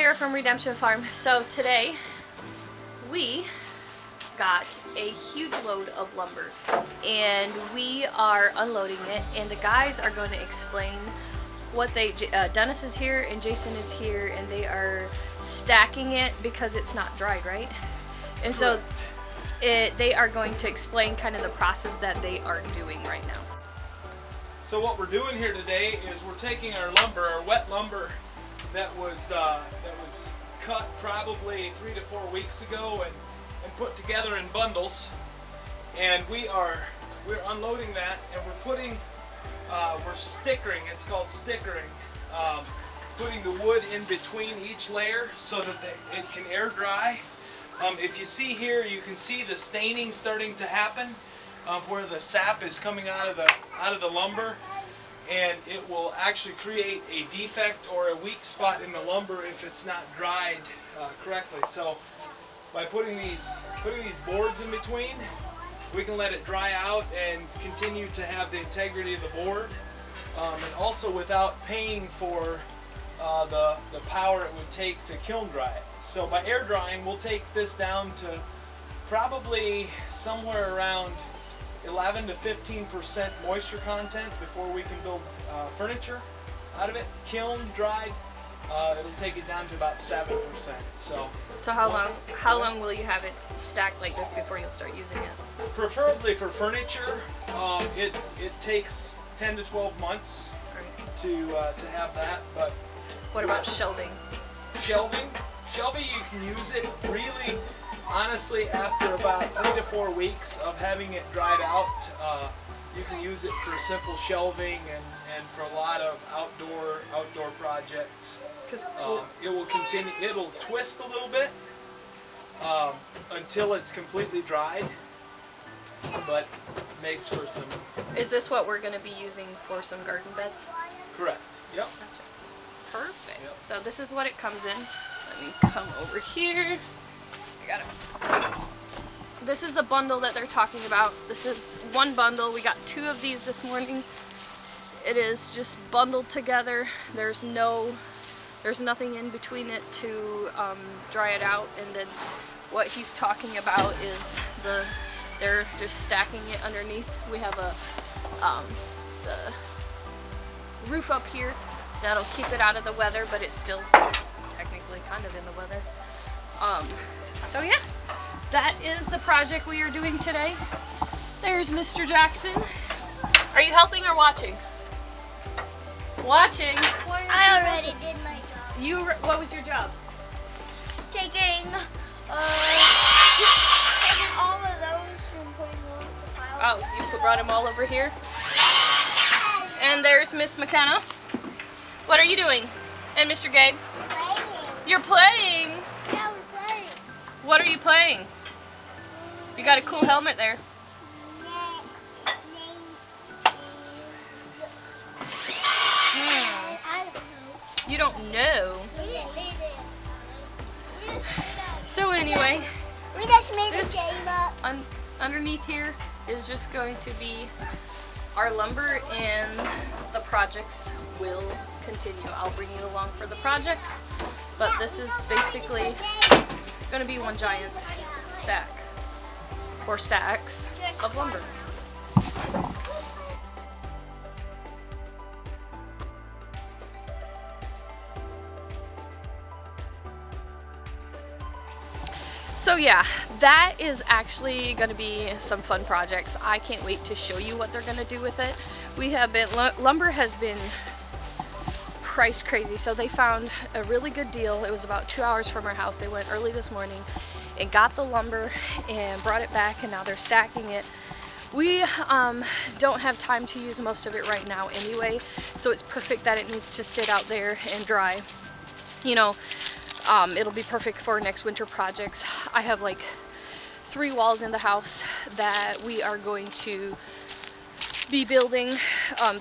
Sarah from Redemption Farm. So today we got a huge load of lumber and we are unloading it, and the guys are going to explain what they Dennis is here and Jason is here, and they are stacking it because it's not dried, right? And so they are going to explain kind of the process that they are doing right now. So what we're doing here today is we're taking our lumber, our wet lumber that was cut probably 3 to 4 weeks ago and put together in bundles, and we're unloading that, and we're stickering. It's called stickering. Putting the wood in between each layer so that it can air dry. If you see here, you can see the staining starting to happen, where the sap is coming out of the lumber, and it will actually create a defect or a weak spot in the lumber if it's not dried correctly. So by putting these boards in between, we can let it dry out and continue to have the integrity of the board, and also without paying for the power it would take to kiln dry it. So by air drying, we'll take this down to probably somewhere around 11 to 15% moisture content before we can build furniture out of it. Kiln dried, it'll take it down to about 7%. So how long will you have it stacked like this before you'll start using it? Preferably for furniture, it takes 10 to 12 months to have that. But what about shelving? Shelving, you can use it really, honestly, after about 3 to 4 weeks of having it dried out. You can use it for simple shelving and for a lot of outdoor projects. It will continue. It'll twist a little bit until it's completely dried, but makes for some. Is this what we're going to be using for some garden beds? Correct. Yep. Gotcha. Perfect. Yep. So this is what it comes in. Let me come over here. I got it. This is the bundle that they're talking about. This is one bundle. We got 2 of these this morning. It is just bundled together. There's nothing in between it to dry it out. And then what he's talking about is they're just stacking it underneath. We have the roof up here that'll keep it out of the weather, but it's still technically kind of in the weather. So yeah, that is the project we are doing today. There's Mr. Jackson. Are you helping or watching? Watching. I already did my job. What was your job? Taking all of those and putting them in the pile. Oh, you brought them all over here? And there's Miss McKenna. What are you doing? And Mr. Gabe? Playing. You're playing? Yeah, we're playing. What are you playing? You got a cool helmet there. You don't know. So anyway, We just made this a game up. underneath here is just going to be our lumber, and the projects will continue. I'll bring you along for the projects, but this is basically going to be one giant stack or stacks of lumber. So yeah, that is actually going to be some fun projects. I can't wait to show you what they're going to do with it. Lumber has been price crazy, so they found a really good deal. It was about 2 hours from our house. They went early this morning and got the lumber and brought it back, and now they're stacking it. We don't have time to use most of it right now anyway, so it's perfect that it needs to sit out there and dry. You know, it'll be perfect for next winter projects. I have like 3 walls in the house that we are going to be building,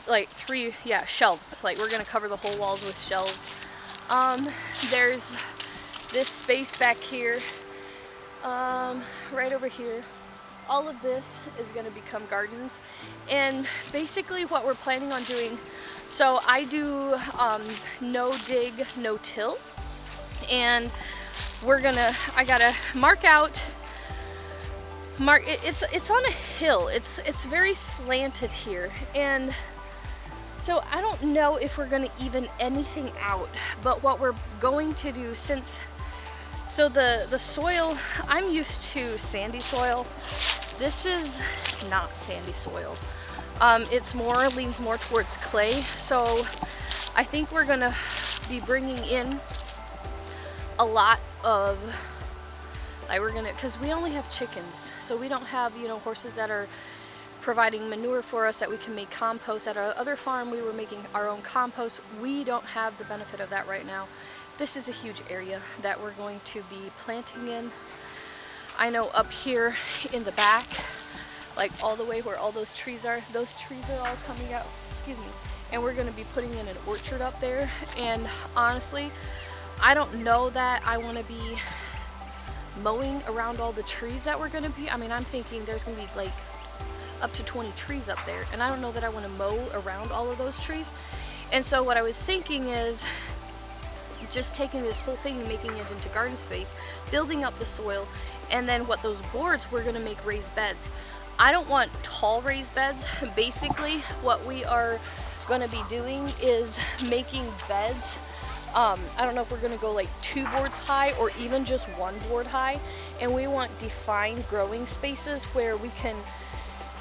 like 3 shelves. Like we're gonna cover the whole walls with shelves. There's this space back here, right over here. All of this is gonna become gardens, and basically what we're planning on doing, so I do no dig, no till, and I gotta it's on a hill. It's very slanted here, and so I don't know if we're gonna even anything out. But what we're going to do, so the soil, I'm used to sandy soil. This is not sandy soil. Leans more towards clay. So I think we're gonna be bringing in a lot of, like, because we only have chickens, so we don't have, horses that are providing manure for us that we can make compost. At our other farm, we were making our own compost. We don't have the benefit of that right now. This is a huge area that we're going to be planting in. I know up here in the back, like all the way where all those trees are all coming out, excuse me, and we're going to be putting in an orchard up there. And honestly, I don't know that I want to be mowing around all the trees that we're going to be. I mean, I'm thinking there's going to be like up to 20 trees up there, and I don't know that I want to mow around all of those trees. And so what I was thinking is just taking this whole thing and making it into garden space, building up the soil, and then those boards, we're going to make raised beds. I don't want tall raised beds. Basically, what we are going to be doing is making beds. I don't know if we're going to go like 2 boards high or even just 1 board high. And we want defined growing spaces where we can,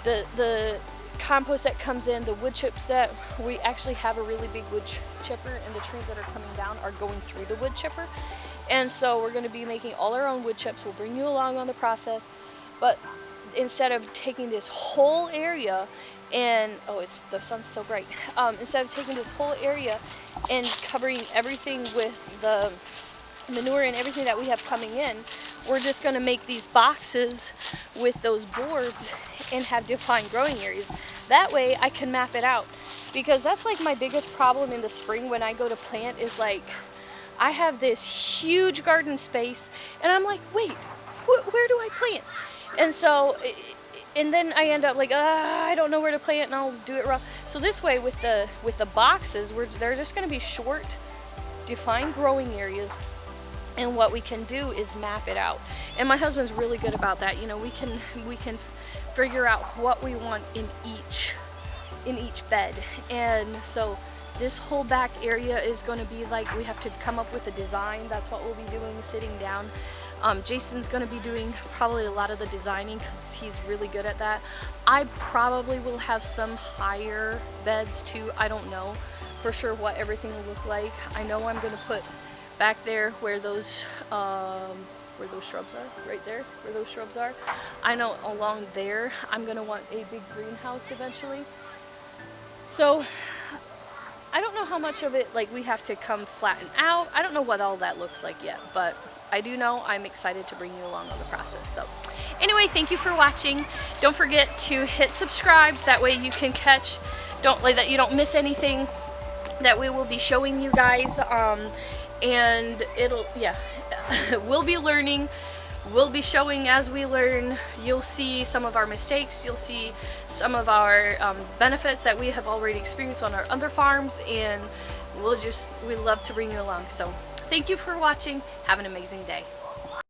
the compost that comes in, the wood chips that we actually have a really big wood chipper, and the trees that are coming down are going through the wood chipper. And so we're going to be making all our own wood chips. We'll bring you along on the process. But instead of taking this whole area and, the sun's so bright. Instead of taking this whole area and covering everything with the manure and everything that we have coming in, we're just going to make these boxes with those boards and have defined growing areas. That way I can map it out, because that's like my biggest problem in the spring when I go to plant is like, I have this huge garden space and I'm like, wait, where do I plant? And so, and then I end up like, I don't know where to plant, and I'll do it wrong. So this way with the boxes, they're just going to be short, defined growing areas, and what we can do is map it out. And my husband's really good about that. We can figure out what we want in each bed. And so this whole back area is going to be like, we have to come up with a design. That's what we'll be doing, sitting down. Jason's going to be doing probably a lot of the designing because he's really good at that. I probably will have some higher beds too. I don't know for sure what everything will look like. I know I'm going to put back there where those shrubs are, right there, where those shrubs are. I know along there I'm going to want a big greenhouse eventually. So I don't know how much of it like we have to come flatten out. I don't know what all that looks like yet, but I do know I'm excited to bring you along on the process. So anyway, thank you for watching. Don't forget to hit subscribe. That way you can that you don't miss anything that we will be showing you guys. And we'll be learning. We'll be showing as we learn. You'll see some of our mistakes. You'll see some of our benefits that we have already experienced on our other farms, and we love to bring you along. So thank you for watching. Have an amazing day.